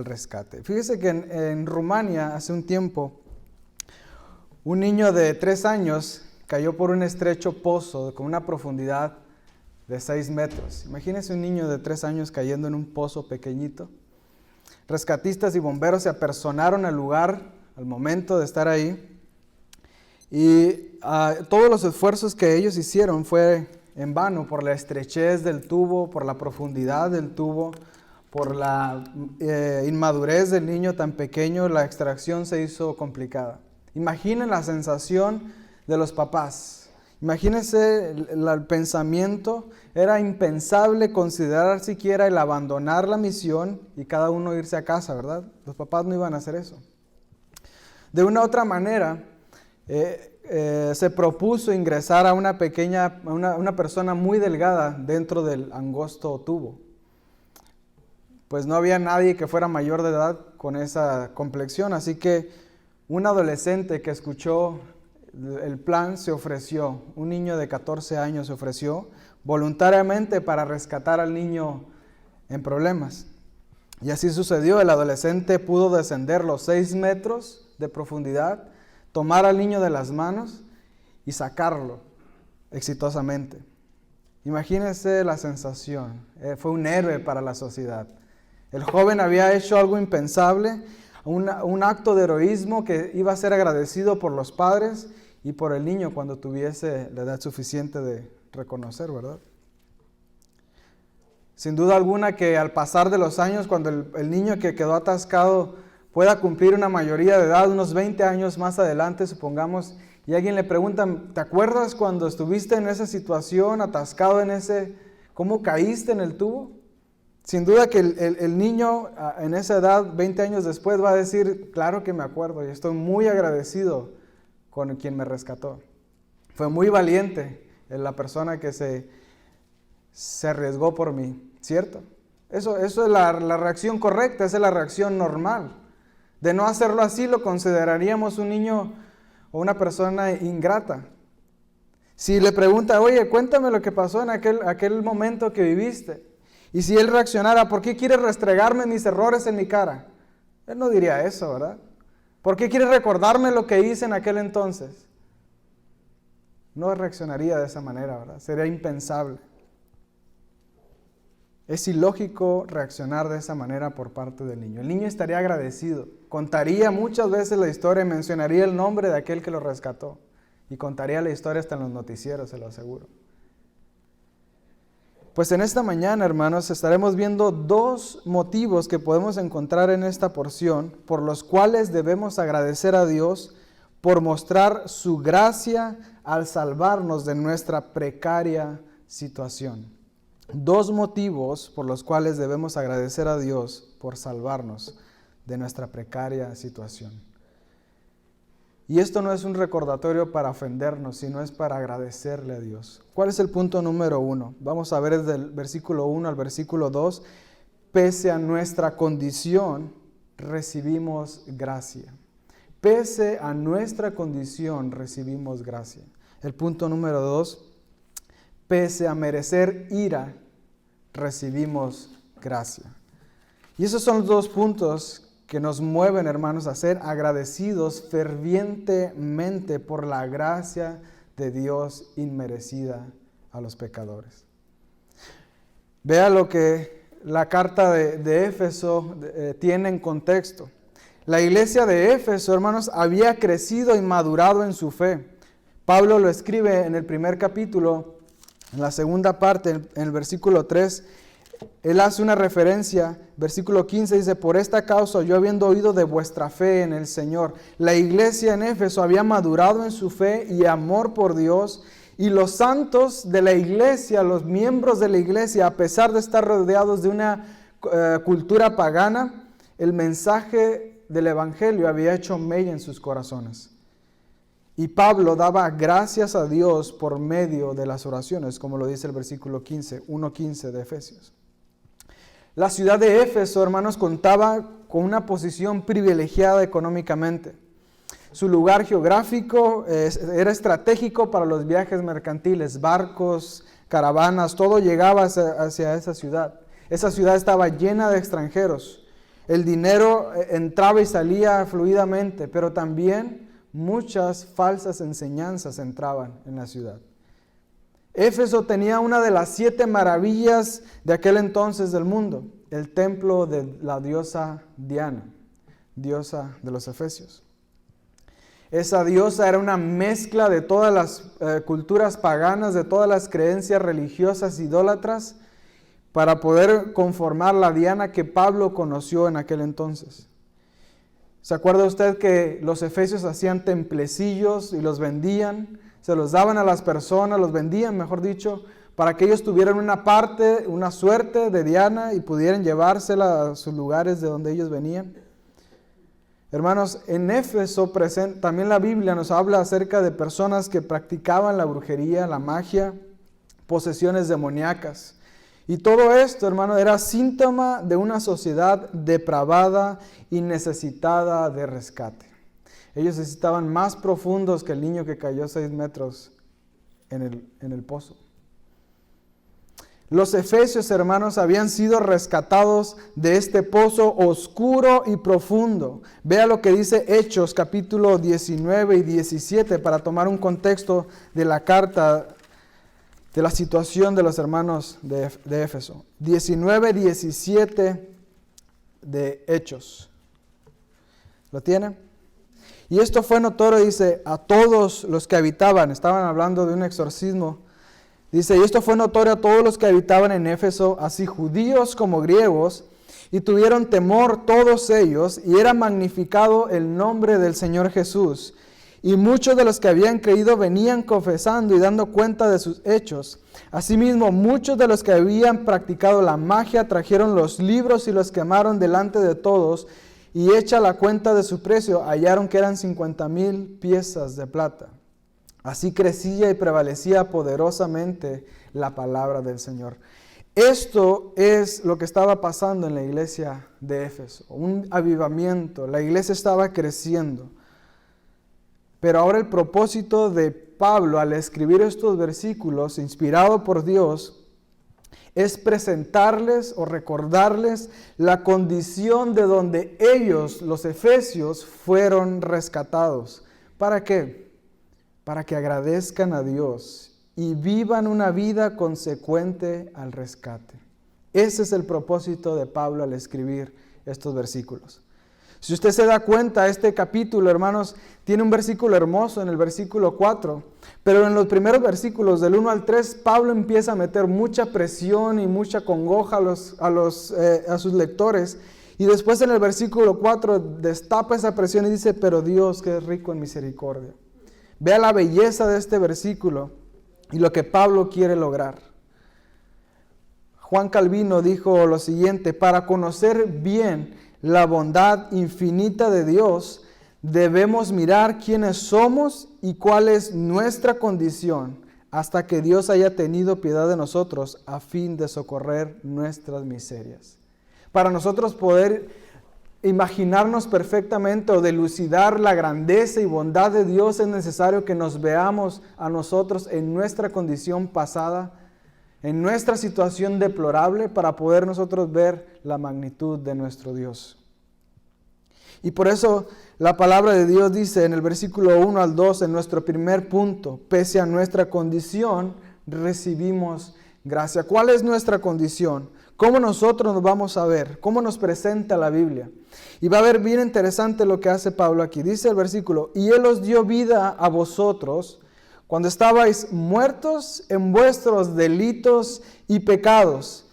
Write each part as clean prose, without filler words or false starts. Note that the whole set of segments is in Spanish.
rescate. Fíjese que en Rumania hace un tiempo un niño de 3 años cayó por un estrecho pozo con una profundidad de 6 metros. Imagínese un niño de 3 años cayendo en un pozo pequeñito. Rescatistas y bomberos se apersonaron al lugar al momento de estar ahí y todos los esfuerzos que ellos hicieron fue en vano por la estrechez del tubo, por la profundidad del tubo, por la inmadurez del niño tan pequeño. La extracción se hizo complicada. Imaginen la sensación de los papás. Imagínense el pensamiento. Era impensable considerar siquiera el abandonar la misión y cada uno irse a casa, ¿verdad? Los papás no iban a hacer eso. De una u otra manera, se propuso ingresar a una persona muy delgada dentro del angosto tubo. Pues no había nadie que fuera mayor de edad con esa complexión, así que un adolescente que escuchó el plan se ofreció, un niño de 14 años se ofreció voluntariamente para rescatar al niño en problemas. Y así sucedió, el adolescente pudo descender los 6 metros de profundidad, tomar al niño de las manos y sacarlo exitosamente. Imagínense la sensación, fue un héroe para la sociedad. El joven había hecho algo impensable, un acto de heroísmo que iba a ser agradecido por los padres y por el niño cuando tuviese la edad suficiente de reconocer, ¿verdad? Sin duda alguna que al pasar de los años, cuando el niño que quedó atascado pueda cumplir una mayoría de edad, unos 20 años más adelante, supongamos, y alguien le pregunta, ¿te acuerdas cuando estuviste en esa situación, atascado en cómo caíste en el tubo? Sin duda que el niño en esa edad, 20 años después, va a decir, claro que me acuerdo y estoy muy agradecido con quien me rescató. Fue muy valiente la persona que se arriesgó por mí, ¿cierto? Eso es la reacción correcta, esa es la reacción normal. De no hacerlo así, lo consideraríamos un niño o una persona ingrata. Si le pregunta, oye, cuéntame lo que pasó en aquel momento que viviste. Y si él reaccionara, ¿por qué quieres restregarme mis errores en mi cara? Él no diría eso, ¿verdad? ¿Por qué quieres recordarme lo que hice en aquel entonces? No reaccionaría de esa manera, ¿verdad? Sería impensable. Es ilógico reaccionar de esa manera por parte del niño. El niño estaría agradecido. Contaría muchas veces la historia, mencionaría el nombre de aquel que lo rescató. Y contaría la historia hasta en los noticieros, se lo aseguro. Pues en esta mañana, hermanos, estaremos viendo 2 motivos que podemos encontrar en esta porción por los cuales debemos agradecer a Dios por mostrar su gracia al salvarnos de nuestra precaria situación. 2 motivos por los cuales debemos agradecer a Dios por salvarnos de nuestra precaria situación. Y esto no es un recordatorio para ofendernos, sino es para agradecerle a Dios. ¿Cuál es el punto número 1? Vamos a ver desde el versículo 1 al versículo 2. Pese a nuestra condición, recibimos gracia. Pese a nuestra condición, recibimos gracia. El punto número 2. Pese a merecer ira, recibimos gracia. Y esos son los 2 puntos que nos mueven, hermanos, a ser agradecidos fervientemente por la gracia de Dios inmerecida a los pecadores. Vea lo que la carta de Éfeso tiene en contexto. La iglesia de Éfeso, hermanos, había crecido y madurado en su fe. Pablo lo escribe en el primer capítulo, en la segunda parte, en el versículo 3, él hace una referencia, versículo 15 dice, por esta causa yo habiendo oído de vuestra fe en el Señor. La iglesia en Éfeso había madurado en su fe y amor por Dios, y los santos de la iglesia, los miembros de la iglesia, a pesar de estar rodeados de una cultura pagana, el mensaje del evangelio había hecho mella en sus corazones. Y Pablo daba gracias a Dios por medio de las oraciones, como lo dice el versículo 1:15 de Efesios. La ciudad de Éfeso, hermanos, contaba con una posición privilegiada económicamente. Su lugar geográfico era estratégico para los viajes mercantiles, barcos, caravanas, todo llegaba hacia esa ciudad. Esa ciudad estaba llena de extranjeros. el dinero entraba y salía fluidamente, pero también muchas falsas enseñanzas entraban en la ciudad. Éfeso tenía una de las 7 maravillas de aquel entonces del mundo, el templo de la diosa Diana, diosa de los efesios. Esa diosa era una mezcla de todas las culturas paganas, de todas las creencias religiosas idólatras, para poder conformar la Diana que Pablo conoció en aquel entonces. ¿Se acuerda usted que los efesios hacían templecillos y los vendían? Se los daban a las personas, los vendían, mejor dicho, para que ellos tuvieran una parte, una suerte de Diana y pudieran llevársela a sus lugares de donde ellos venían. Hermanos, en Éfeso también la Biblia nos habla acerca de personas que practicaban la brujería, la magia, posesiones demoníacas. Y todo esto, hermano, era síntoma de una sociedad depravada y necesitada de rescate. Ellos estaban más profundos que el niño que cayó 6 metros en el pozo. Los efesios, hermanos, habían sido rescatados de este pozo oscuro y profundo. Vea lo que dice Hechos capítulo 19 y 17 para tomar un contexto de la carta, de la situación de los hermanos de Éfeso. 19, 17 de Hechos. ¿Lo tiene? Y esto fue notorio, dice, a todos los que habitaban. Estaban hablando de un exorcismo. Dice, y esto fue notorio a todos los que habitaban en Éfeso, así judíos como griegos, y tuvieron temor todos ellos, y era magnificado el nombre del Señor Jesús. Y muchos de los que habían creído venían confesando y dando cuenta de sus hechos. Asimismo, muchos de los que habían practicado la magia trajeron los libros y los quemaron delante de todos, y hecha la cuenta de su precio, hallaron que eran 50,000 piezas de plata. Así crecía y prevalecía poderosamente la palabra del Señor. Esto es lo que estaba pasando en la iglesia de Éfeso, un avivamiento. La iglesia estaba creciendo. Pero ahora el propósito de Pablo al escribir estos versículos, inspirado por Dios, es presentarles o recordarles la condición de donde ellos, los efesios, fueron rescatados. ¿Para qué? Para que agradezcan a Dios y vivan una vida consecuente al rescate. Ese es el propósito de Pablo al escribir estos versículos. Si usted se da cuenta, este capítulo, hermanos, tiene un versículo hermoso en el versículo 4, pero en los primeros versículos del 1 al 3, Pablo empieza a meter mucha presión y mucha congoja a sus lectores, y después en el versículo 4 destapa esa presión y dice, pero Dios que es rico en misericordia. Vea la belleza de este versículo y lo que Pablo quiere lograr. Juan Calvino dijo lo siguiente, para conocer bien la bondad infinita de Dios, debemos mirar quiénes somos y cuál es nuestra condición, hasta que Dios haya tenido piedad de nosotros a fin de socorrer nuestras miserias. Para nosotros poder imaginarnos perfectamente o dilucidar la grandeza y bondad de Dios es necesario que nos veamos a nosotros en nuestra condición pasada, en nuestra situación deplorable, para poder nosotros ver la magnitud de nuestro Dios. Y por eso la palabra de Dios dice en el versículo 1 al 2, en nuestro primer punto, pese a nuestra condición, recibimos gracia. ¿Cuál es nuestra condición? ¿Cómo nosotros nos vamos a ver? ¿Cómo nos presenta la Biblia? Y va a ver bien interesante lo que hace Pablo aquí. Dice el versículo, y Él os dio vida a vosotros cuando estabais muertos en vuestros delitos y pecados,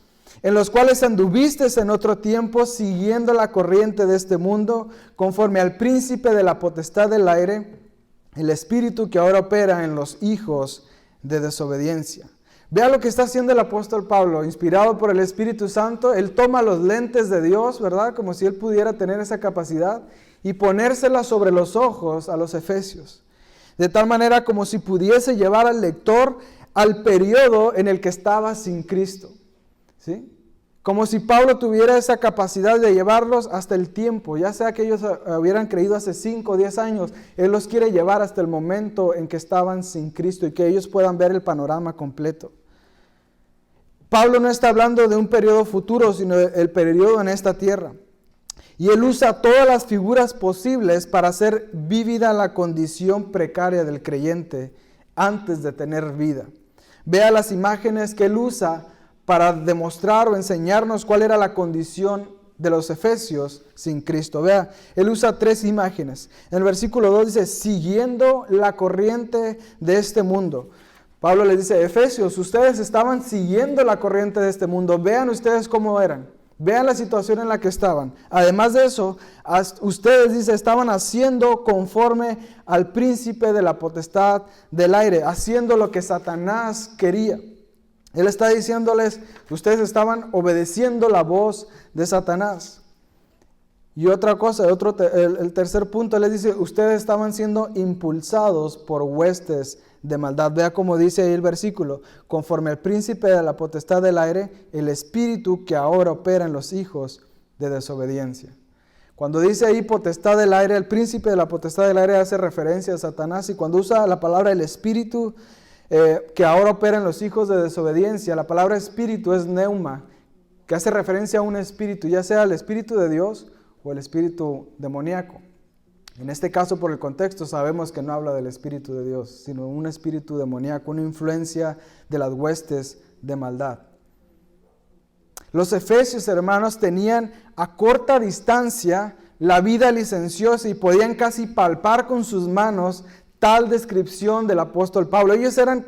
en los cuales anduvisteis en otro tiempo siguiendo la corriente de este mundo, conforme al príncipe de la potestad del aire, el espíritu que ahora opera en los hijos de desobediencia. Vea lo que está haciendo el apóstol Pablo, inspirado por el Espíritu Santo. Él toma los lentes de Dios, ¿verdad? Como si él pudiera tener esa capacidad, y ponérselas sobre los ojos a los efesios. De tal manera como si pudiese llevar al lector al periodo en el que estaba sin Cristo. ¿Sí? Como si Pablo tuviera esa capacidad de llevarlos hasta el tiempo, ya sea que ellos hubieran creído hace 5 o 10 años, Él los quiere llevar hasta el momento en que estaban sin Cristo y que ellos puedan ver el panorama completo. Pablo no está hablando de un periodo futuro, sino el periodo en esta tierra. Y él usa todas las figuras posibles para hacer vívida la condición precaria del creyente antes de tener vida. Vea las imágenes que él usa para demostrar o enseñarnos cuál era la condición de los efesios sin Cristo. Vea, él usa 3 imágenes. En el versículo 2 dice, siguiendo la corriente de este mundo. Pablo les dice, Efesios, ustedes estaban siguiendo la corriente de este mundo. Vean ustedes cómo eran. Vean la situación en la que estaban. Además de eso, ustedes, dice, estaban haciendo conforme al príncipe de la potestad del aire, haciendo lo que Satanás quería. Él está diciéndoles, ustedes estaban obedeciendo la voz de Satanás. Y otra cosa, el tercer punto, les dice, ustedes estaban siendo impulsados por huestes de maldad. Vea cómo dice ahí el versículo, conforme al príncipe de la potestad del aire, el espíritu que ahora opera en los hijos de desobediencia. Cuando dice ahí potestad del aire, el príncipe de la potestad del aire hace referencia a Satanás, y cuando usa la palabra el espíritu que ahora opera en los hijos de desobediencia, la palabra espíritu es neuma, que hace referencia a un espíritu, ya sea el espíritu de Dios o el espíritu demoníaco. En este caso, por el contexto, sabemos que no habla del espíritu de Dios, sino un espíritu demoníaco, una influencia de las huestes de maldad. Los efesios, hermanos, tenían a corta distancia la vida licenciosa y podían casi palpar con sus manos tal descripción del apóstol Pablo. Ellos eran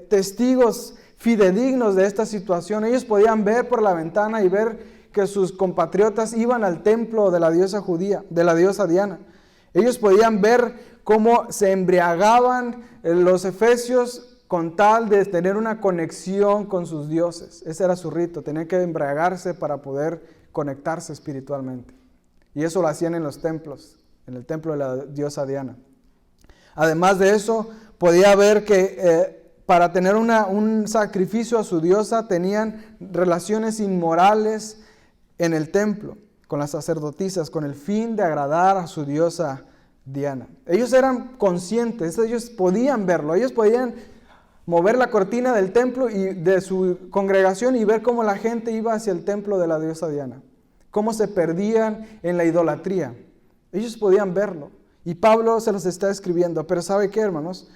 testigos fidedignos de esta situación. Ellos podían ver por la ventana y ver que sus compatriotas iban al templo de la diosa judía, de la diosa Diana. Ellos podían ver cómo se embriagaban los efesios con tal de tener una conexión con sus dioses. Ese era su rito, tenían que embriagarse para poder conectarse espiritualmente. Y eso lo hacían en los templos, en el templo de la diosa Diana. Además de eso, podía ver que para tener un sacrificio a su diosa tenían relaciones inmorales en el templo con las sacerdotisas, con el fin de agradar a su diosa Diana. Ellos eran conscientes, ellos podían verlo, ellos podían mover la cortina del templo y de su congregación y ver cómo la gente iba hacia el templo de la diosa Diana, cómo se perdían en la idolatría. Ellos podían verlo y Pablo se los está escribiendo, pero ¿sabe qué, hermanos?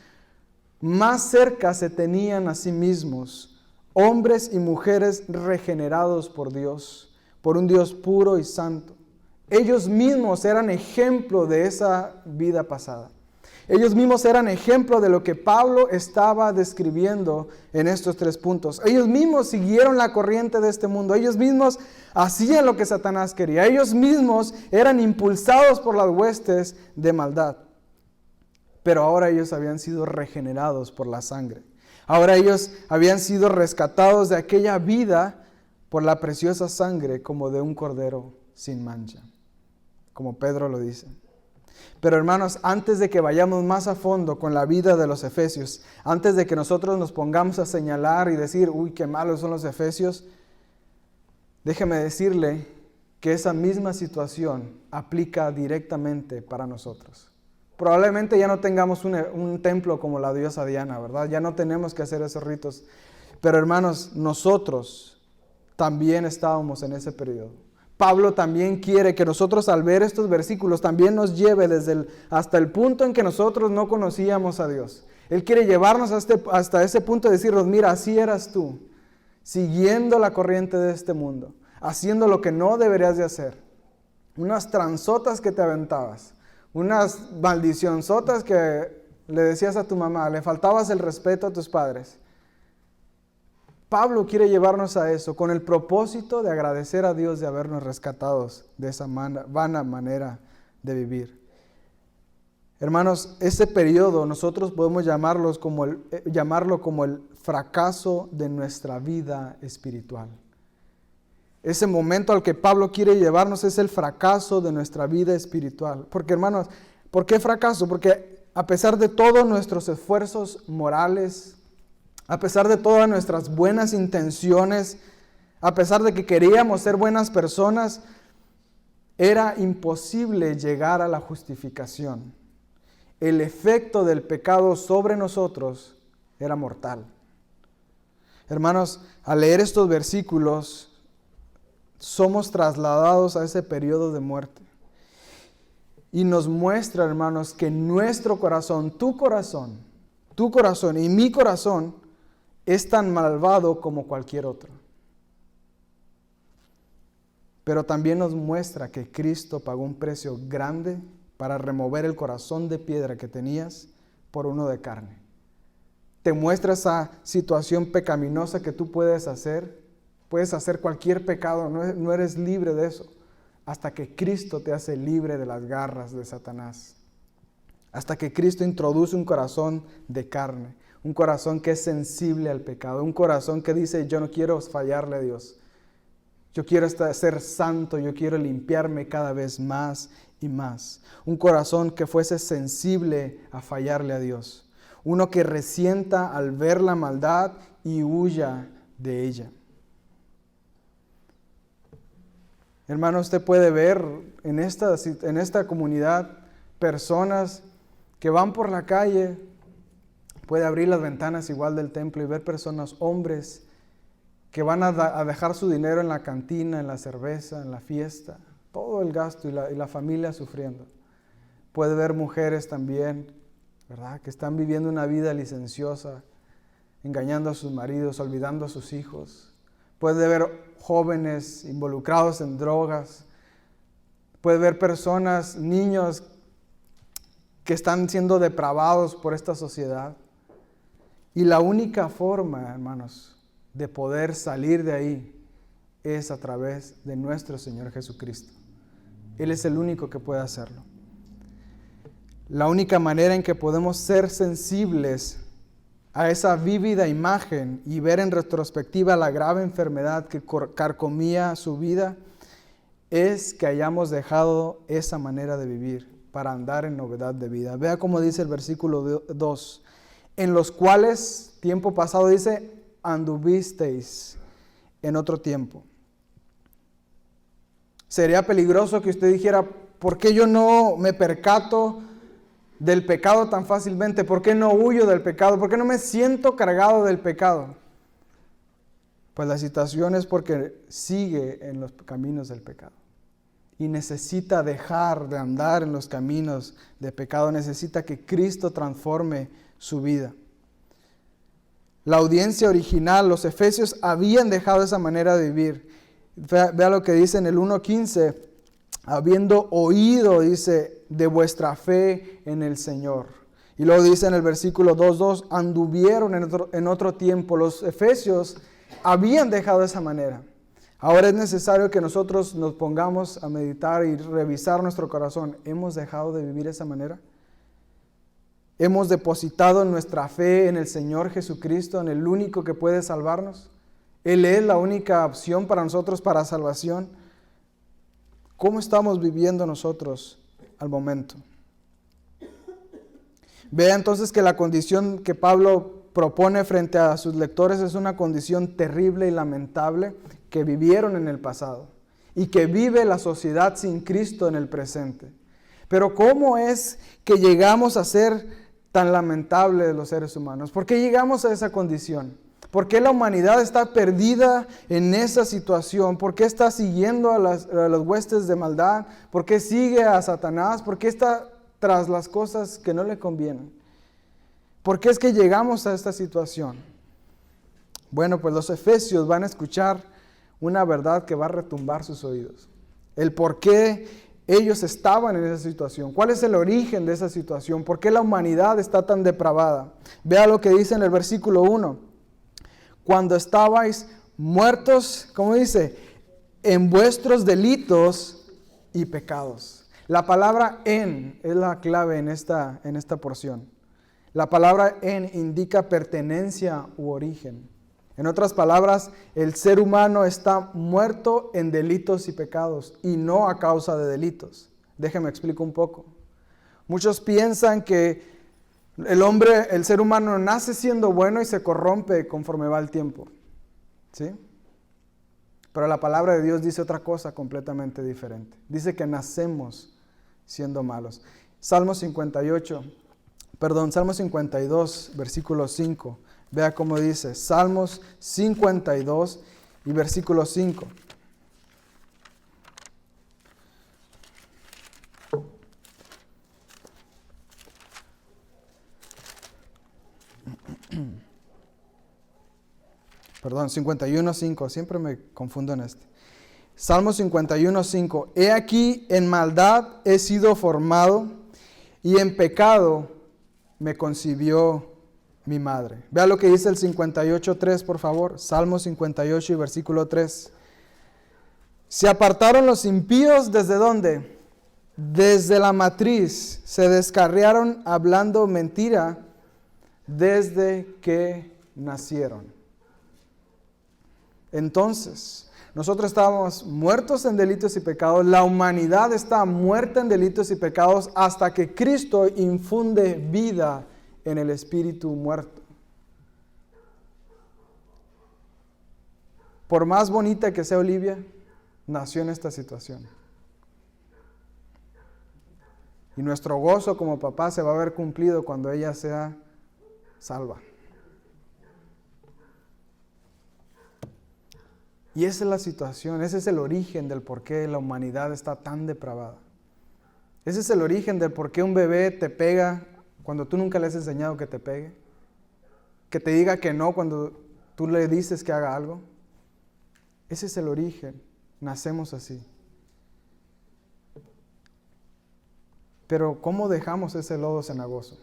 Más cerca se tenían a sí mismos hombres y mujeres regenerados por Dios, por un Dios puro y santo. Ellos mismos eran ejemplo de esa vida pasada. Ellos mismos eran ejemplo de lo que Pablo estaba describiendo en estos 3 puntos. Ellos mismos siguieron la corriente de este mundo. Ellos mismos hacían lo que Satanás quería. Ellos mismos eran impulsados por las huestes de maldad. Pero ahora ellos habían sido regenerados por la sangre. Ahora ellos habían sido rescatados de aquella vida por la preciosa sangre como de un cordero sin mancha, como Pedro lo dice. Pero hermanos, antes de que vayamos más a fondo con la vida de los efesios, antes de que nosotros nos pongamos a señalar y decir, uy, qué malos son los efesios, déjeme decirle que esa misma situación aplica directamente para nosotros. Probablemente ya no tengamos un templo como la diosa Diana, ¿verdad? Ya no tenemos que hacer esos ritos. Pero hermanos, nosotros también estábamos en ese periodo. Pablo también quiere que nosotros al ver estos versículos también nos lleve hasta el punto en que nosotros no conocíamos a Dios. Él quiere llevarnos hasta ese punto de decirnos, mira, así eras tú, siguiendo la corriente de este mundo, haciendo lo que no deberías de hacer. Unas tranzotas que te aventabas, unas maldicionzotas que le decías a tu mamá, le faltabas el respeto a tus padres. Pablo quiere llevarnos a eso con el propósito de agradecer a Dios de habernos rescatados de esa vana manera de vivir. Hermanos, ese periodo nosotros podemos llamarlo como el fracaso de nuestra vida espiritual. Ese momento al que Pablo quiere llevarnos es el fracaso de nuestra vida espiritual. Porque hermanos, ¿por qué fracaso? Porque a pesar de todos nuestros esfuerzos morales, a pesar de todas nuestras buenas intenciones, a pesar de que queríamos ser buenas personas, era imposible llegar a la justificación. El efecto del pecado sobre nosotros era mortal. Hermanos, al leer estos versículos, somos trasladados a ese periodo de muerte. Y nos muestra, hermanos, que nuestro corazón, tu corazón y mi corazón es tan malvado como cualquier otro. Pero también nos muestra que Cristo pagó un precio grande para remover el corazón de piedra que tenías por uno de carne. Te muestra esa situación pecaminosa que tú puedes hacer. Puedes hacer cualquier pecado, no eres libre de eso. Hasta que Cristo te hace libre de las garras de Satanás. Hasta que Cristo introduce un corazón de carne. Un corazón que es sensible al pecado. Un corazón que dice, yo no quiero fallarle a Dios. Yo quiero ser santo, yo quiero limpiarme cada vez más y más. Un corazón que fuese sensible a fallarle a Dios. Uno que resienta al ver la maldad y huya de ella. Hermano, usted puede ver en esta comunidad personas que van por la calle, puede abrir las ventanas igual del templo y ver personas, hombres, que van a dejar su dinero en la cantina, en la cerveza, en la fiesta, todo el gasto y la familia sufriendo. Puede ver mujeres también, ¿verdad?, que están viviendo una vida licenciosa, engañando a sus maridos, olvidando a sus hijos. Puede ver jóvenes involucrados en drogas. Puede ver personas, niños que están siendo depravados por esta sociedad. Y la única forma, hermanos, de poder salir de ahí es a través de nuestro Señor Jesucristo. Él es el único que puede hacerlo. La única manera en que podemos ser sensibles a esa vívida imagen y ver en retrospectiva la grave enfermedad que carcomía su vida es que hayamos dejado esa manera de vivir para andar en novedad de vida. Vea cómo dice el versículo 2, en los cuales, tiempo pasado dice, anduvisteis en otro tiempo. Sería peligroso que usted dijera, ¿por qué yo no me percato del pecado tan fácilmente? ¿Por qué no huyo del pecado? ¿Por qué no me siento cargado del pecado? Pues la situación es porque sigue en los caminos del pecado. Y necesita dejar de andar en los caminos de pecado. Necesita que Cristo transforme su vida. La audiencia original, los efesios, habían dejado esa manera de vivir. Vea lo que dice en el 1:15. Habiendo oído, dice, de vuestra fe en el Señor. Y luego dice en el versículo 2:2, anduvieron en otro tiempo. Los efesios habían dejado esa manera. Ahora es necesario que nosotros nos pongamos a meditar y revisar nuestro corazón. ¿Hemos dejado de vivir de esa manera? ¿Hemos depositado nuestra fe en el Señor Jesucristo, en el único que puede salvarnos? Él es la única opción para nosotros para salvación. ¿Cómo estamos viviendo nosotros al momento? Vea entonces que la condición que Pablo propone frente a sus lectores es una condición terrible y lamentable que vivieron en el pasado y que vive la sociedad sin Cristo en el presente. Pero ¿cómo es que llegamos a ser tan lamentables los seres humanos? ¿Por qué llegamos a esa condición? ¿Por qué la humanidad está perdida en esa situación? ¿Por qué está siguiendo a las huestes de maldad? ¿Por qué sigue a Satanás? ¿Por qué está tras las cosas que no le convienen? ¿Por qué es que llegamos a esta situación? Bueno, pues los efesios van a escuchar una verdad que va a retumbar sus oídos. El por qué ellos estaban en esa situación. ¿Cuál es el origen de esa situación? ¿Por qué la humanidad está tan depravada? Vea lo que dice en el versículo 1. Cuando estabais muertos, ¿cómo dice? En vuestros delitos y pecados. La palabra en es la clave en esta porción. La palabra en indica pertenencia u origen. En otras palabras, el ser humano está muerto en delitos y pecados y no a causa de delitos. Déjeme explico un poco. Muchos piensan que el ser humano nace siendo bueno y se corrompe conforme va el tiempo. ¿Sí? Pero la palabra de Dios dice otra cosa completamente diferente. Dice que nacemos siendo malos. Salmo 52, versículo 5. Vea cómo dice, Salmos 52 y versículo 5. Perdón, 51:5, siempre me confundo en este. Salmo 51:5. He aquí, en maldad he sido formado, y en pecado me concibió mi madre. Vea lo que dice el 58:3, por favor. Salmo 58 y versículo 3. Se apartaron los impíos, ¿desde dónde? Desde la matriz. Se descarriaron hablando mentira desde que nacieron. Entonces, nosotros estábamos muertos en delitos y pecados. La humanidad está muerta en delitos y pecados hasta que Cristo infunde vida en el espíritu muerto. Por más bonita que sea Olivia, nació en esta situación. Y nuestro gozo como papá se va a ver cumplido cuando ella sea salva. Y esa es la situación, ese es el origen del por qué la humanidad está tan depravada. Ese es el origen del por qué un bebé te pega cuando tú nunca le has enseñado que te pegue. Que te diga que no cuando tú le dices que haga algo. Ese es el origen, nacemos así. Pero ¿cómo dejamos ese lodo cenagoso?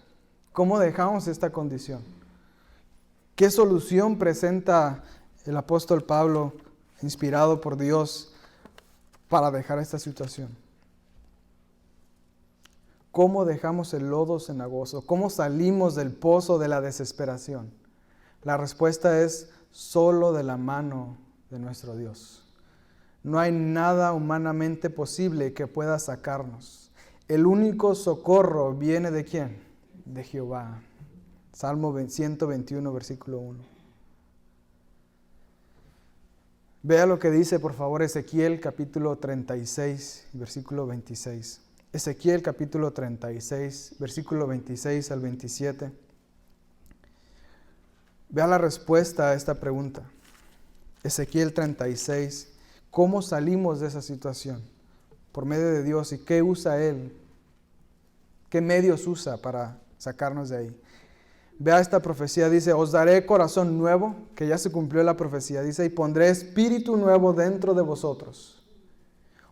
¿Cómo dejamos esta condición? ¿Qué solución presenta el apóstol Pablo, inspirado por Dios, para dejar esta situación? ¿Cómo dejamos el lodo cenagoso? ¿Cómo salimos del pozo de la desesperación? La respuesta es solo de la mano de nuestro Dios. No hay nada humanamente posible que pueda sacarnos. El único socorro viene ¿de quién? De Jehová. Salmo 121, versículo 1. Vea lo que dice, por favor, Ezequiel capítulo 36, versículo 26. Ezequiel capítulo 36, versículo 26 al 27. Vea la respuesta a esta pregunta. Ezequiel 36. ¿Cómo salimos de esa situación? Por medio de Dios. ¿Y qué usa Él? ¿Qué medios usa para sacarnos de ahí? Vea esta profecía, dice, os daré corazón nuevo, que ya se cumplió la profecía, dice, y pondré espíritu nuevo dentro de vosotros.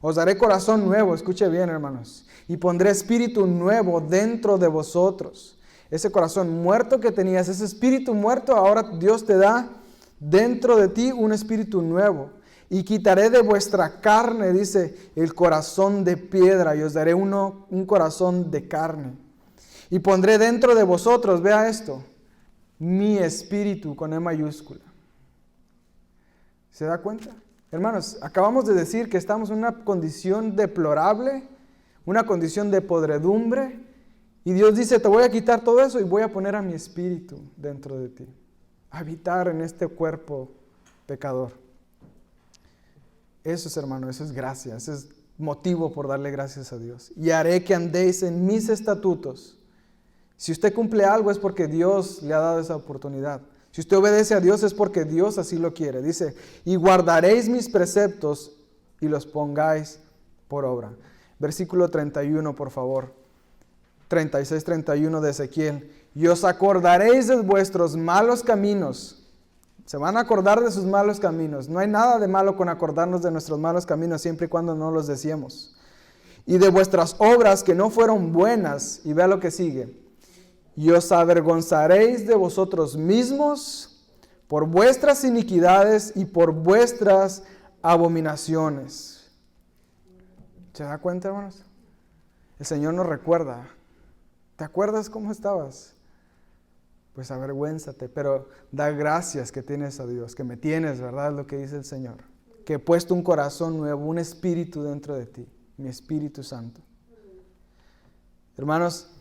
Os daré corazón nuevo, escuche bien, hermanos, y pondré espíritu nuevo dentro de vosotros. Ese corazón muerto que tenías, ese espíritu muerto, ahora Dios te da dentro de ti un espíritu nuevo. Y quitaré de vuestra carne, dice, el corazón de piedra, y os daré un corazón de carne. Y pondré dentro de vosotros, vea esto, mi espíritu con E mayúscula. ¿Se da cuenta? Hermanos, acabamos de decir que estamos en una condición deplorable, una condición de podredumbre, y Dios dice, te voy a quitar todo eso y voy a poner a mi espíritu dentro de ti, a habitar en este cuerpo pecador. Eso es, hermano, eso es gracia, ese es motivo por darle gracias a Dios. Y haré que andéis en mis estatutos. Si usted cumple algo es porque Dios le ha dado esa oportunidad. Si usted obedece a Dios es porque Dios así lo quiere. Dice, y guardaréis mis preceptos y los pongáis por obra. Versículo 31, por favor. 36-31 de Ezequiel. Y os acordaréis de vuestros malos caminos. Se van a acordar de sus malos caminos. No hay nada de malo con acordarnos de nuestros malos caminos siempre y cuando no los deseemos. Y de vuestras obras que no fueron buenas. Y vea lo que sigue. Y os avergonzaréis de vosotros mismos por vuestras iniquidades y por vuestras abominaciones. ¿Se da cuenta, hermanos? El Señor nos recuerda. ¿Te acuerdas cómo estabas? Pues avergüénzate, pero da gracias que tienes a Dios, que me tienes, ¿verdad? Es lo que dice el Señor. Que he puesto un corazón nuevo, un espíritu dentro de ti, mi Espíritu Santo. Hermanos,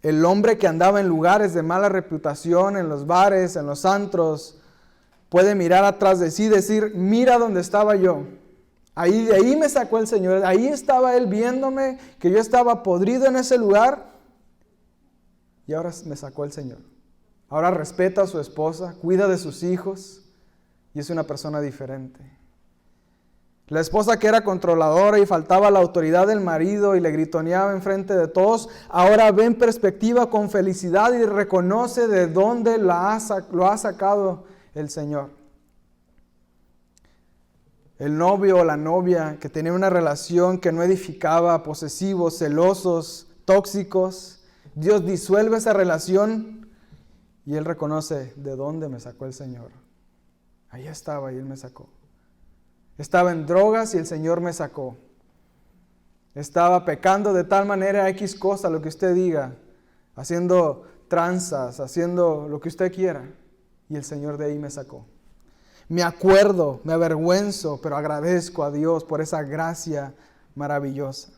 el hombre que andaba en lugares de mala reputación, en los bares, en los antros, puede mirar atrás de sí y decir, mira dónde estaba yo. De ahí me sacó el Señor, ahí estaba Él viéndome, que yo estaba podrido en ese lugar, y ahora me sacó el Señor. Ahora respeta a su esposa, cuida de sus hijos, y es una persona diferente. La esposa que era controladora y faltaba la autoridad del marido y le gritoneaba enfrente de todos, ahora ve en perspectiva con felicidad y reconoce de dónde lo ha sacado el Señor. El novio o la novia que tenía una relación que no edificaba, posesivos, celosos, tóxicos, Dios disuelve esa relación y él reconoce de dónde me sacó el Señor. Ahí estaba y él me sacó. Estaba en drogas y el Señor me sacó. Estaba pecando de tal manera X cosa, lo que usted diga, haciendo tranzas, haciendo lo que usted quiera, y el Señor de ahí me sacó. Me acuerdo, me avergüenzo, pero agradezco a Dios por esa gracia maravillosa.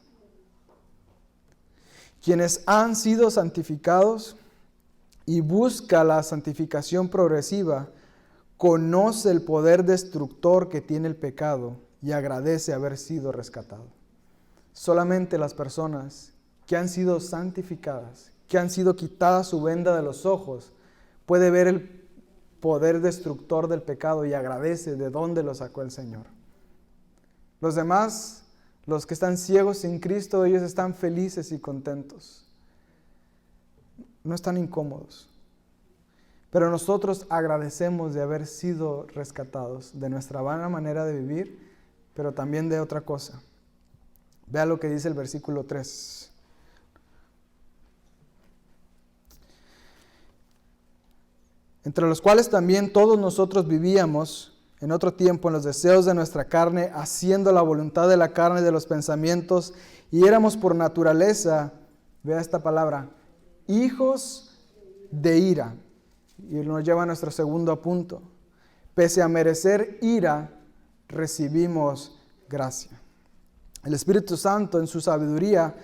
Quienes han sido santificados y busca la santificación progresiva, conoce el poder destructor que tiene el pecado y agradece haber sido rescatado. Solamente las personas que han sido santificadas, que han sido quitadas su venda de los ojos, puede ver el poder destructor del pecado y agradece de dónde lo sacó el Señor. Los demás, los que están ciegos sin Cristo, ellos están felices y contentos. No están incómodos. Pero nosotros agradecemos de haber sido rescatados de nuestra vana manera de vivir, pero también de otra cosa. Vea lo que dice el versículo 3. Entre los cuales también todos nosotros vivíamos en otro tiempo en los deseos de nuestra carne, haciendo la voluntad de la carne y de los pensamientos, y éramos por naturaleza, vea esta palabra, hijos de ira. Y nos lleva a nuestro segundo punto. Pese a merecer ira, recibimos gracia. El Espíritu Santo en su sabiduría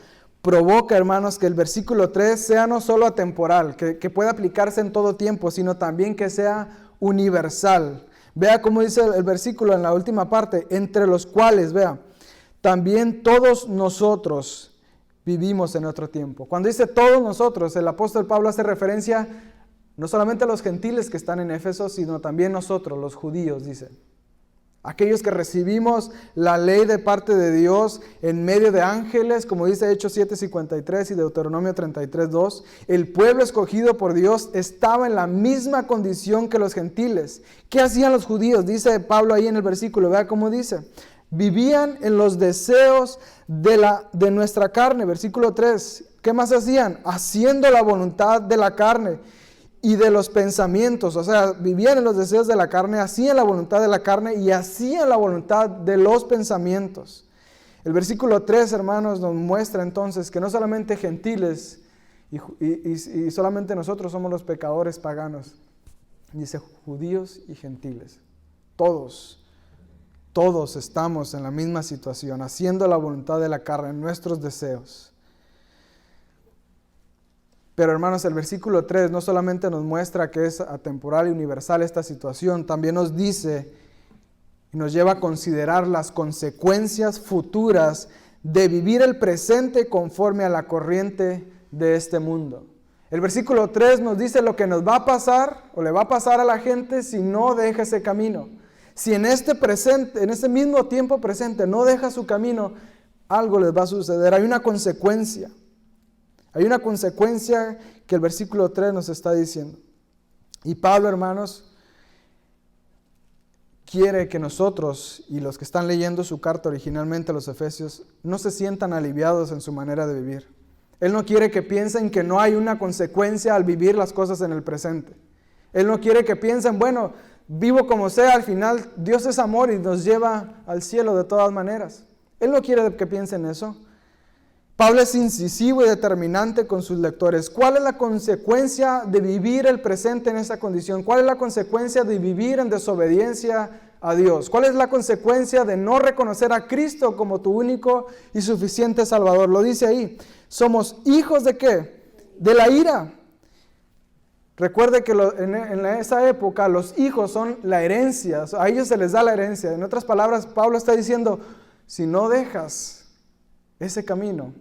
provoca, hermanos, que el versículo 3 sea no solo atemporal, que pueda aplicarse en todo tiempo, sino también que sea universal. Vea cómo dice el versículo en la última parte, entre los cuales, vea, también todos nosotros vivimos en otro tiempo. Cuando dice todos nosotros, el apóstol Pablo hace referencia no solamente a los gentiles que están en Éfeso, sino también nosotros, los judíos, dice. Aquellos que recibimos la ley de parte de Dios en medio de ángeles, como dice Hechos 7:53 y Deuteronomio 33:2, el pueblo escogido por Dios estaba en la misma condición que los gentiles. ¿Qué hacían los judíos? Dice Pablo ahí en el versículo, vea cómo dice. Vivían en los deseos de nuestra carne, versículo 3. ¿Qué más hacían? Haciendo la voluntad de la carne y de los pensamientos, o sea, vivían en los deseos de la carne, hacían la voluntad de la carne y hacían la voluntad de los pensamientos. El versículo 3, hermanos, nos muestra entonces que no solamente gentiles y solamente nosotros somos los pecadores paganos, dice judíos y gentiles, todos estamos en la misma situación, haciendo la voluntad de la carne, nuestros deseos. Pero hermanos, el versículo 3 no solamente nos muestra que es atemporal y universal esta situación, también nos dice y nos lleva a considerar las consecuencias futuras de vivir el presente conforme a la corriente de este mundo. El versículo 3 nos dice lo que nos va a pasar o le va a pasar a la gente si no deja ese camino. Si en este mismo tiempo presente no deja su camino, algo les va a suceder. Hay una consecuencia. Hay una consecuencia que el versículo 3 nos está diciendo. Y Pablo, hermanos, quiere que nosotros y los que están leyendo su carta originalmente a los Efesios no se sientan aliviados en su manera de vivir. Él no quiere que piensen que no hay una consecuencia al vivir las cosas en el presente. Él no quiere que piensen, bueno, vivo como sea, al final Dios es amor y nos lleva al cielo de todas maneras. Él no quiere que piensen eso. Pablo es incisivo y determinante con sus lectores. ¿Cuál es la consecuencia de vivir el presente en esa condición? ¿Cuál es la consecuencia de vivir en desobediencia a Dios? ¿Cuál es la consecuencia de no reconocer a Cristo como tu único y suficiente Salvador? Lo dice ahí. ¿Somos hijos de qué? De la ira. Recuerde que en esa época los hijos son la herencia. A ellos se les da la herencia. En otras palabras, Pablo está diciendo, si no dejas ese camino,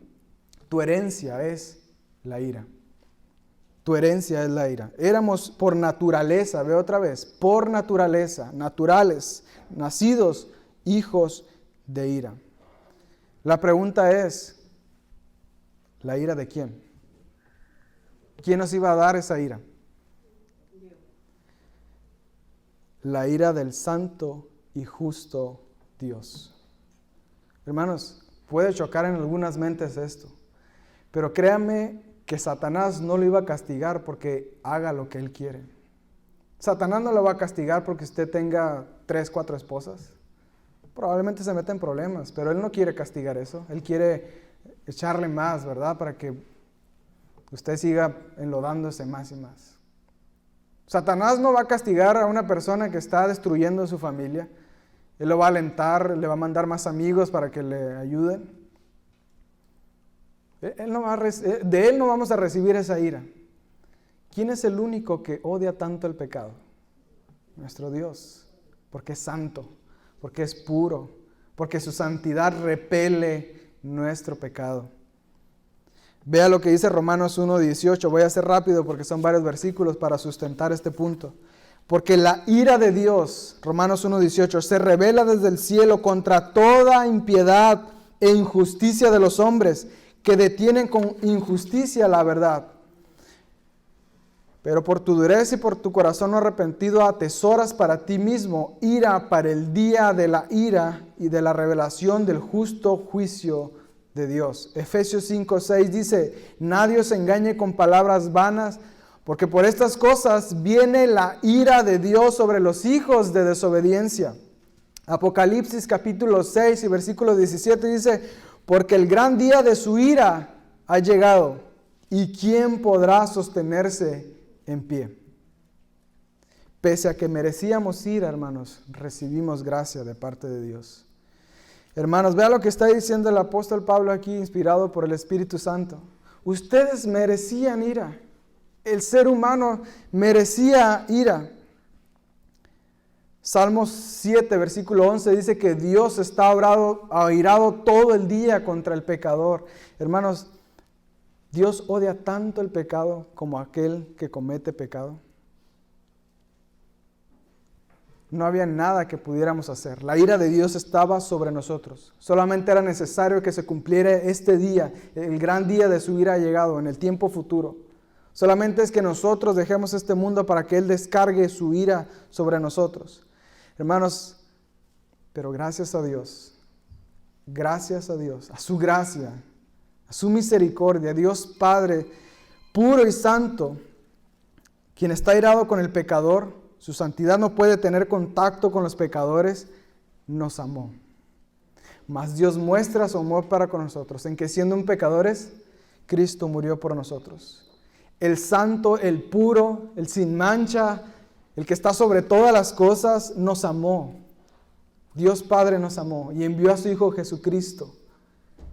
tu herencia es la ira. Tu herencia es la ira. Éramos por naturaleza, ve otra vez, por naturaleza, naturales, nacidos hijos de ira. La pregunta es, ¿la ira de quién? ¿Quién nos iba a dar esa ira? la ira del santo y justo Dios. Hermanos, puede chocar en algunas mentes esto, pero créanme que Satanás no lo iba a castigar porque haga lo que él quiere. Satanás no lo va a castigar porque usted tenga 3, 4 esposas. Probablemente se meta en problemas, pero él no quiere castigar eso. Él quiere echarle más, ¿verdad? Para que usted siga enlodándose más y más. Satanás no va a castigar a una persona que está destruyendo su familia. Él lo va a alentar, le va a mandar más amigos para que le ayuden. De él no vamos a recibir esa ira. ¿Quién es el único que odia tanto el pecado? Nuestro Dios, porque es santo, porque es puro, porque su santidad repele nuestro pecado. Vea lo que dice Romanos 1:18. Voy a hacer rápido porque son varios versículos para sustentar este punto. Porque la ira de Dios, Romanos 1:18, se revela desde el cielo contra toda impiedad e injusticia de los hombres que detienen con injusticia la verdad. Pero por tu dureza y por tu corazón no arrepentido atesoras para ti mismo ira para el día de la ira y de la revelación del justo juicio de Dios. Efesios 5:6 dice, nadie os engañe con palabras vanas, porque por estas cosas viene la ira de Dios sobre los hijos de desobediencia. Apocalipsis capítulo 6 y versículo 17 dice, porque el gran día de su ira ha llegado, ¿y quién podrá sostenerse en pie? Pese a que merecíamos ira, hermanos, recibimos gracia de parte de Dios. Hermanos, vea lo que está diciendo el apóstol Pablo aquí, inspirado por el Espíritu Santo. Ustedes merecían ira. El ser humano merecía ira. Salmos 7, versículo 11 dice que Dios está airado todo el día contra el pecador. Hermanos, Dios odia tanto el pecado como aquel que comete pecado. No había nada que pudiéramos hacer. La ira de Dios estaba sobre nosotros. Solamente era necesario que se cumpliera este día. El gran día de su ira ha llegado en el tiempo futuro. Solamente es que nosotros dejemos este mundo para que Él descargue su ira sobre nosotros. Hermanos, pero gracias a Dios, a su gracia, a su misericordia, Dios Padre puro y santo, quien está airado con el pecador, su santidad no puede tener contacto con los pecadores, nos amó. Mas Dios muestra su amor para con nosotros, en que siendo un pecadores, Cristo murió por nosotros. El santo, el puro, el sin mancha, el que está sobre todas las cosas, nos amó. Dios Padre nos amó y envió a su Hijo Jesucristo.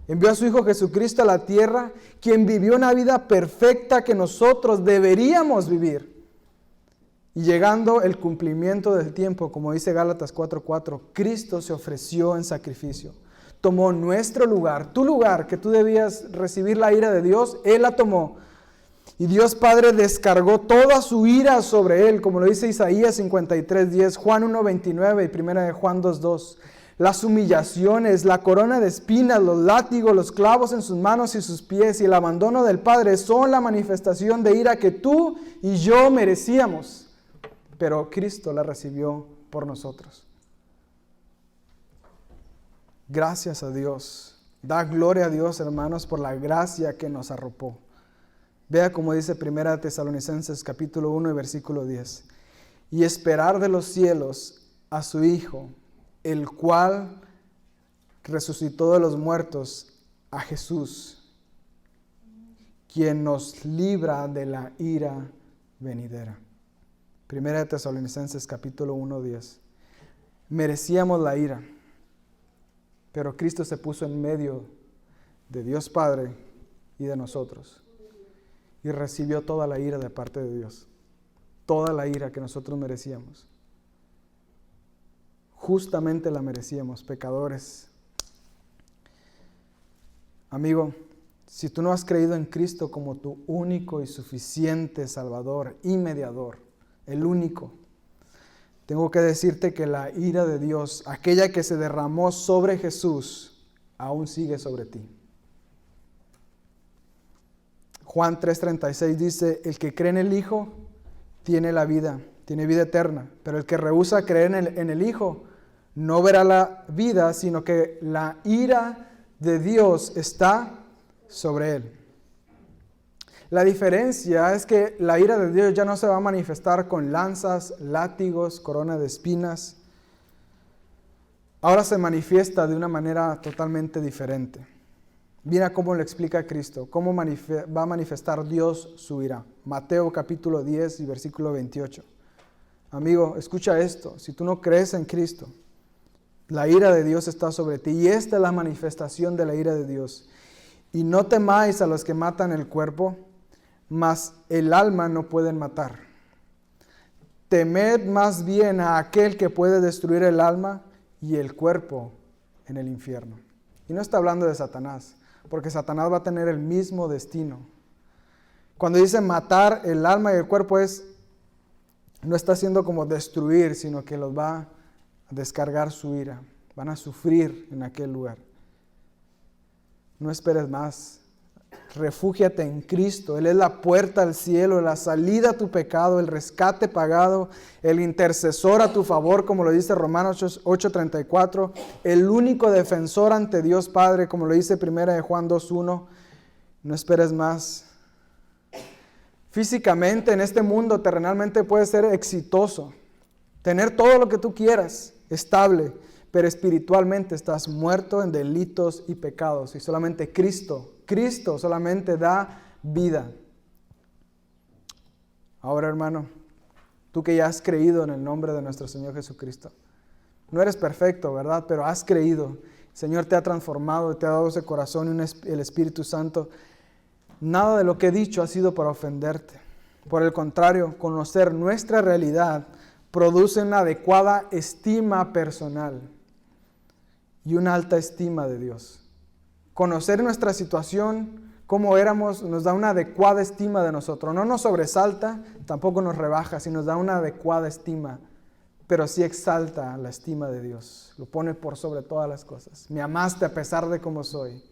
Envió a su Hijo Jesucristo a la tierra, quien vivió una vida perfecta que nosotros deberíamos vivir. Y llegando el cumplimiento del tiempo, como dice Gálatas 4:4, Cristo se ofreció en sacrificio. Tomó nuestro lugar, tu lugar, que tú debías recibir la ira de Dios, Él la tomó. Y Dios Padre descargó toda su ira sobre Él, como lo dice Isaías 53:10, Juan 1:29 y 1 de Juan 2:2. Las humillaciones, la corona de espinas, los látigos, los clavos en sus manos y sus pies y el abandono del Padre son la manifestación de ira que tú y yo merecíamos. Pero Cristo la recibió por nosotros. Gracias a Dios. Da gloria a Dios, hermanos, por la gracia que nos arropó. Vea como dice 1 Tesalonicenses capítulo 1 y versículo 10. Y esperar de los cielos a su Hijo, el cual resucitó de los muertos, a Jesús, quien nos libra de la ira venidera. 1 Tesalonicenses capítulo 1, 10. Merecíamos la ira, pero Cristo se puso en medio de Dios Padre y de nosotros. Y recibió toda la ira de parte de Dios. Toda la ira que nosotros merecíamos. Justamente la merecíamos, pecadores. Amigo, si tú no has creído en Cristo como tu único y suficiente Salvador y mediador, el único, tengo que decirte que la ira de Dios, aquella que se derramó sobre Jesús, aún sigue sobre ti. Juan 3:36 dice, el que cree en el Hijo tiene la vida tiene vida eterna. Pero el que rehúsa creer en el Hijo no verá la vida, sino que la ira de Dios está sobre él. La diferencia es que la ira de Dios ya no se va a manifestar con lanzas, látigos, corona de espinas. Ahora se manifiesta de una manera totalmente diferente. Mira cómo lo explica Cristo, cómo va a manifestar Dios su ira. Mateo capítulo 10 y versículo 28. Amigo, escucha esto. Si tú no crees en Cristo, la ira de Dios está sobre ti. Y esta es la manifestación de la ira de Dios. Y no temáis a los que matan el cuerpo, mas el alma no pueden matar. Temed más bien a aquel que puede destruir el alma y el cuerpo en el infierno. Y no está hablando de Satanás, porque Satanás va a tener el mismo destino. Cuando dice matar el alma y el cuerpo no está haciendo como destruir, sino que los va a descargar su ira. Van a sufrir en aquel lugar. No esperes más. Refúgiate en Cristo. Él es la puerta al cielo, la salida a tu pecado, el rescate pagado, el intercesor a tu favor, como lo dice Romanos 8:34, el único defensor ante Dios Padre, como lo dice 1 Juan 2:1. No esperes más. Físicamente en este mundo terrenalmente puedes ser exitoso, tener todo lo que tú quieras, estable, pero espiritualmente estás muerto en delitos y pecados y solamente Cristo solamente da vida. Ahora, hermano, tú que ya has creído en el nombre de nuestro Señor Jesucristo, no eres perfecto, ¿verdad? Pero has creído. El Señor te ha transformado, te ha dado ese corazón y el Espíritu Santo. Nada de lo que he dicho ha sido para ofenderte. Por el contrario, conocer nuestra realidad produce una adecuada estima personal y una alta estima de Dios. Conocer nuestra situación, cómo éramos, nos da una adecuada estima de nosotros. No nos sobresalta, tampoco nos rebaja, sino nos da una adecuada estima, pero sí exalta la estima de Dios. Lo pone por sobre todas las cosas. Me amaste a pesar de cómo soy.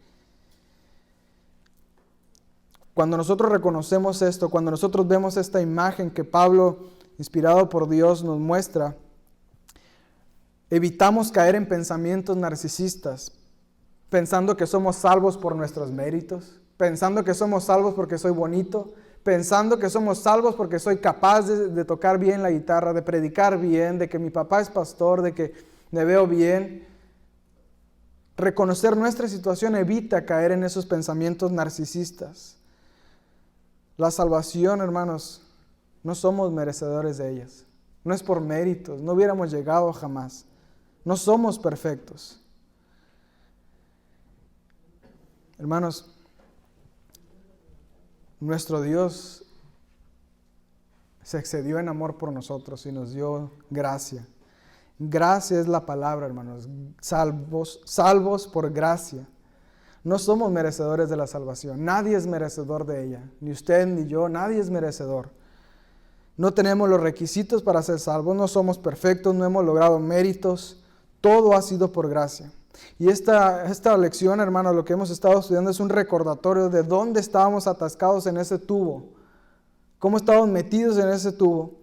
Cuando nosotros reconocemos esto, cuando nosotros vemos esta imagen que Pablo, inspirado por Dios, nos muestra, evitamos caer en pensamientos narcisistas, pensando que somos salvos por nuestros méritos, pensando que somos salvos porque soy bonito, pensando que somos salvos porque soy capaz de tocar bien la guitarra, de predicar bien, de que mi papá es pastor, de que me veo bien. Reconocer nuestra situación evita caer en esos pensamientos narcisistas. La salvación, hermanos, no somos merecedores de ellas. No es por méritos, no hubiéramos llegado jamás. No somos perfectos. Hermanos, nuestro Dios se excedió en amor por nosotros y nos dio gracia. Gracia es la palabra, hermanos. Salvos por gracia. No somos merecedores de la salvación. Nadie es merecedor de ella. Ni usted ni yo, nadie es merecedor. No tenemos los requisitos para ser salvos. No somos perfectos, no hemos logrado méritos. Todo ha sido por gracia. Y esta lección, hermanos, lo que hemos estado estudiando es un recordatorio de dónde estábamos atascados en ese tubo. Cómo estábamos metidos en ese tubo.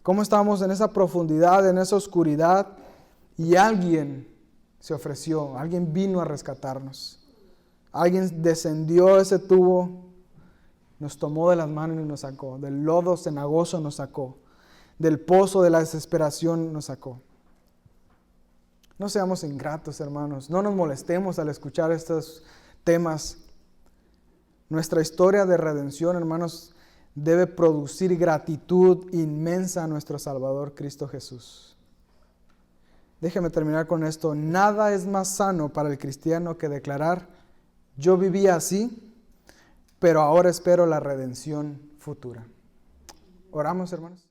Cómo estábamos en esa profundidad, en esa oscuridad. Y alguien se ofreció, alguien vino a rescatarnos. Alguien descendió a ese tubo, nos tomó de las manos y nos sacó. Del lodo cenagoso nos sacó. Del pozo de la desesperación nos sacó. No seamos ingratos, hermanos. No nos molestemos al escuchar estos temas. Nuestra historia de redención, hermanos, debe producir gratitud inmensa a nuestro Salvador Cristo Jesús. Déjeme terminar con esto. Nada es más sano para el cristiano que declarar: yo vivía así, pero ahora espero la redención futura. Oramos, hermanos.